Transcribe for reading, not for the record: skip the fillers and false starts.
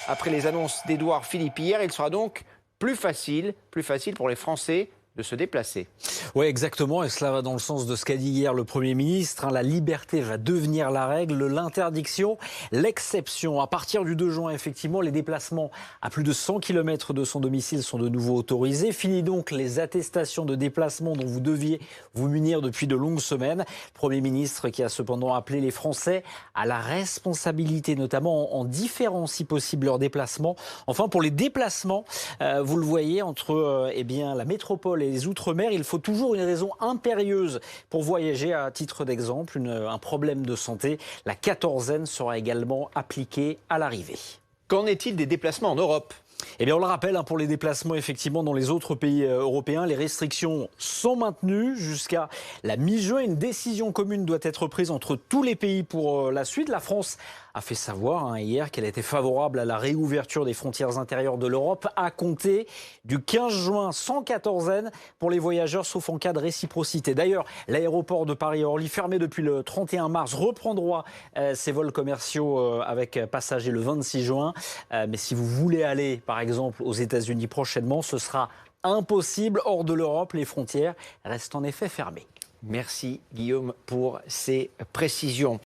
Après les annonces d'Édouard Philippe hier, il sera donc plus facile pour les Français de se déplacer. Oui, exactement. Et cela va dans le sens de ce qu'a dit hier le Premier ministre. La liberté va devenir la règle, l'interdiction, l'exception. À partir du 2 juin, effectivement, les déplacements à plus de 100 km de son domicile sont de nouveau autorisés. Fini donc les attestations de déplacement dont vous deviez vous munir depuis de longues semaines. Le Premier ministre qui a cependant appelé les Français à la responsabilité, notamment en différant si possible leurs déplacements. Enfin, pour les déplacements, vous le voyez, entre la métropole et les Outre-mer, il faut toujours une raison impérieuse pour voyager. À titre d'exemple, un problème de santé. La quatorzaine sera également appliquée à l'arrivée. Qu'en est-il des déplacements en Europe ? Eh bien, on le rappelle, pour les déplacements effectivement dans les autres pays européens, les restrictions sont maintenues jusqu'à la mi-juin. Une décision commune doit être prise entre tous les pays pour la suite. La France a fait savoir hier qu'elle était favorable à la réouverture des frontières intérieures de l'Europe à compter du 15 juin, sans quatorzaine pour les voyageurs, sauf en cas de réciprocité. D'ailleurs, l'aéroport de Paris-Orly, fermé depuis le 31 mars, reprendra ses vols commerciaux avec passagers le 26 juin. Mais si vous voulez aller, par exemple, aux États-Unis prochainement, ce sera impossible. Hors de l'Europe, les frontières restent en effet fermées. Merci Guillaume pour ces précisions.